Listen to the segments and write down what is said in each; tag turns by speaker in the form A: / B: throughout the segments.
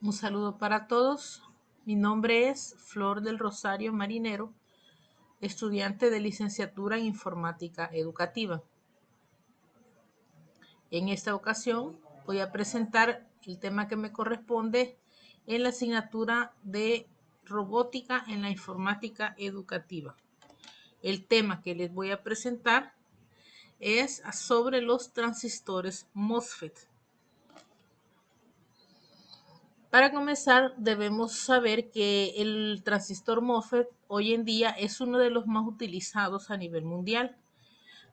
A: Un saludo para todos. Mi nombre es Flor del Rosario Marinero, estudiante de licenciatura en informática educativa. En esta ocasión voy a presentar el tema que me corresponde en la asignatura de robótica en la informática educativa. El tema que les voy a presentar es sobre los transistores MOSFET. Para comenzar, debemos saber que el transistor MOSFET hoy en día es uno de los más utilizados a nivel mundial.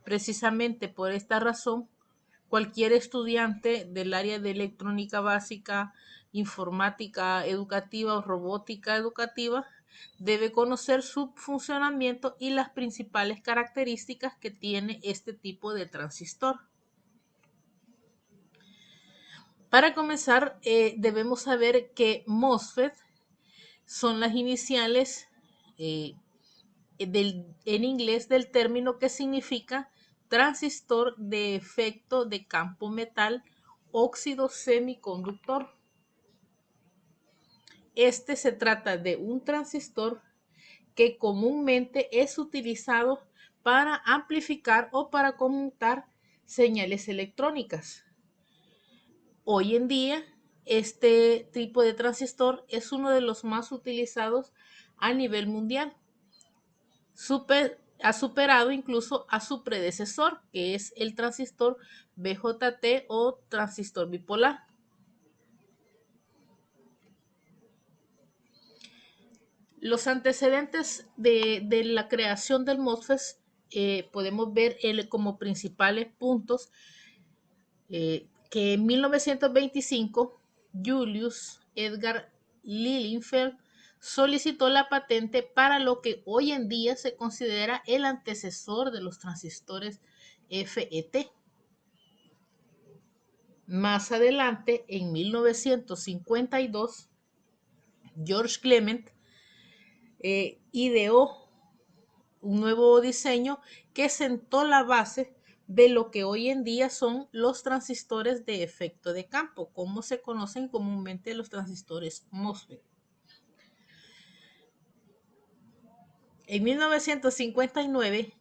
A: Precisamente por esta razón, cualquier estudiante del área de electrónica básica, informática educativa o robótica educativa debe conocer su funcionamiento y las principales características que tiene este tipo de transistor. Para comenzar, debemos saber que MOSFET son las iniciales en inglés del término que significa transistor de efecto de campo metal óxido semiconductor. Este se trata de un transistor que comúnmente es utilizado para amplificar o para conmutar señales electrónicas. Hoy en día, este tipo de transistor es uno de los más utilizados a nivel mundial. Ha superado incluso a su predecesor, que es el transistor BJT o transistor bipolar. Los antecedentes de la creación del MOSFET podemos ver como principales puntos que en 1925 Julius Edgar Lilienfeld solicitó la patente para lo que hoy en día se considera el antecesor de los transistores FET. Más adelante, en 1952, George Clement ideó un nuevo diseño que sentó la base de lo que hoy en día son los transistores de efecto de campo, como se conocen comúnmente los transistores MOSFET. En 1959,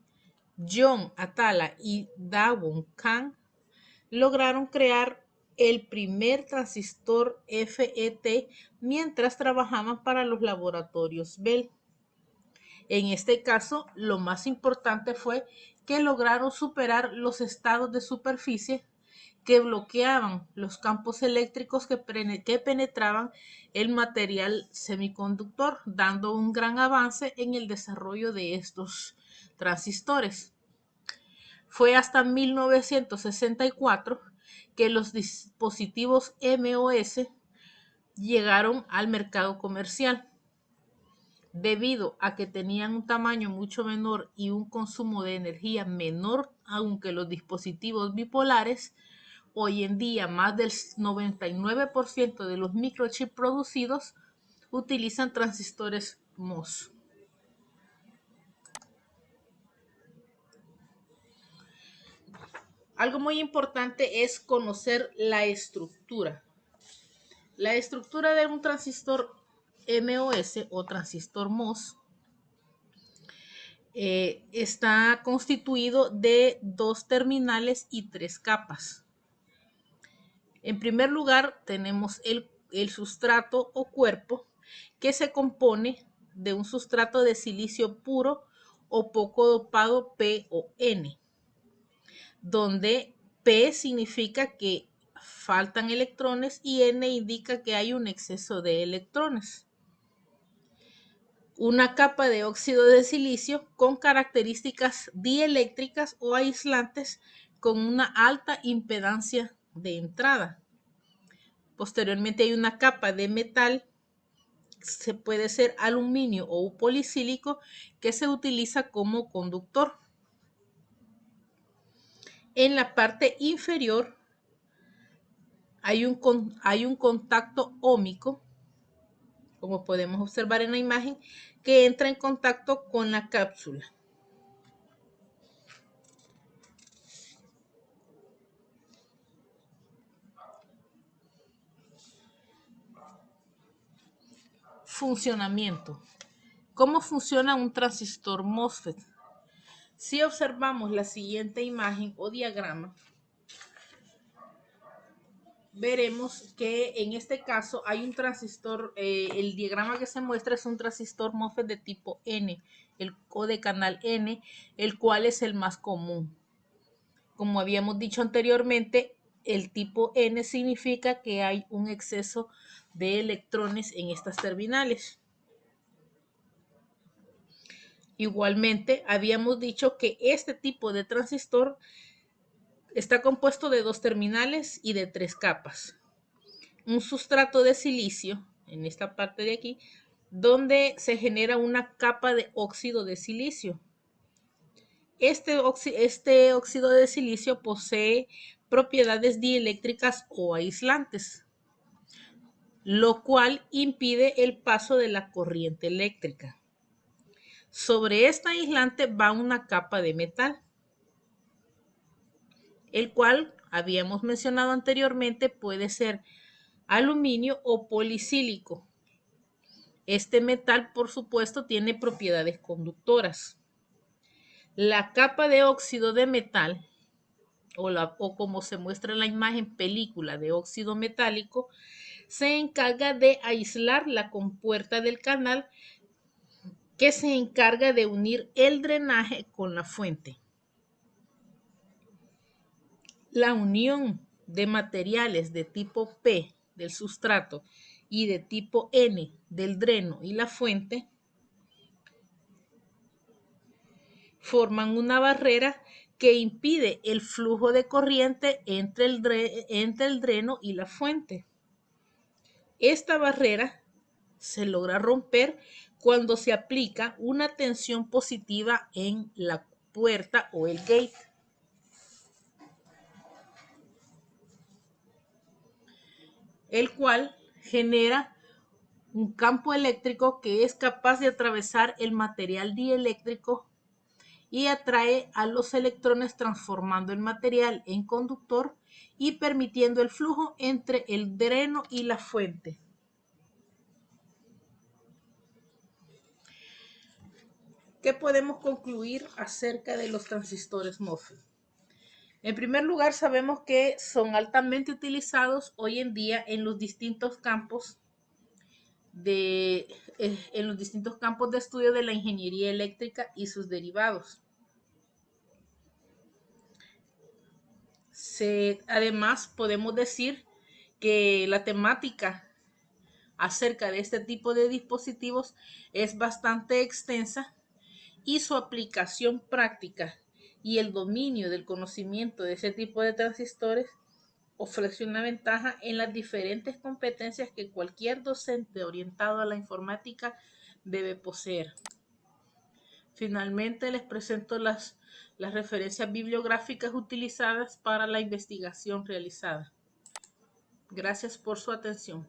A: John Atala y Dawon Kang lograron crear el primer transistor FET mientras trabajaban para los laboratorios Bell. En este caso, lo más importante fue que lograron superar los estados de superficie que bloqueaban los campos eléctricos que penetraban el material semiconductor, dando un gran avance en el desarrollo de estos transistores. Fue hasta 1964 que los dispositivos MOS llegaron al mercado comercial. Debido a que tenían un tamaño mucho menor y un consumo de energía menor, aunque los dispositivos bipolares, hoy en día más del 99% de los microchips producidos utilizan transistores MOS. Algo muy importante es conocer la estructura. La estructura de un transistor MOS o transistor MOS está constituido de 2 terminales y 3 capas. En primer lugar, tenemos el sustrato o cuerpo, que se compone de un sustrato de silicio puro o poco dopado P o N, donde P significa que faltan electrones y N indica que hay un exceso de electrones. Una capa de óxido de silicio con características dieléctricas o aislantes con una alta impedancia de entrada. Posteriormente hay una capa de metal, se puede ser aluminio o polisílico, que se utiliza como conductor. En la parte inferior hay un contacto óhmico, como podemos observar en la imagen, que entra en contacto con la cápsula. Funcionamiento. ¿Cómo funciona un transistor MOSFET? Si observamos la siguiente imagen o diagrama, veremos que en este caso hay un transistor, el diagrama que se muestra es un transistor MOSFET de tipo N, o de canal N, el cual es el más común. Como habíamos dicho anteriormente, el tipo N significa que hay un exceso de electrones en estas terminales. Igualmente, habíamos dicho que este tipo de transistor está compuesto de 2 terminales y de 3 capas. Un sustrato de silicio, en esta parte de aquí, donde se genera una capa de óxido de silicio. Este óxido de silicio posee propiedades dieléctricas o aislantes, lo cual impide el paso de la corriente eléctrica. Sobre esta aislante va una capa de metal, el cual habíamos mencionado anteriormente puede ser aluminio o polisílico. Este metal, por supuesto, tiene propiedades conductoras. La capa de óxido de metal, o como se muestra en la imagen, película de óxido metálico, se encarga de aislar la compuerta del canal que se encarga de unir el drenaje con la fuente. La unión de materiales de tipo P del sustrato y de tipo N del dreno y la fuente forman una barrera que impide el flujo de corriente entre el dreno y la fuente. Esta barrera se logra romper cuando se aplica una tensión positiva en la puerta o el gate. El cual genera un campo eléctrico que es capaz de atravesar el material dieléctrico y atrae a los electrones, transformando el material en conductor y permitiendo el flujo entre el dreno y la fuente. ¿Qué podemos concluir acerca de los transistores MOSFET? En primer lugar, sabemos que son altamente utilizados hoy en día en los distintos campos de estudio de la ingeniería eléctrica y sus derivados. Además, podemos decir que la temática acerca de este tipo de dispositivos es bastante extensa y su aplicación práctica y el dominio del conocimiento de ese tipo de transistores ofrece una ventaja en las diferentes competencias que cualquier docente orientado a la informática debe poseer. Finalmente, les presento las referencias bibliográficas utilizadas para la investigación realizada. Gracias por su atención.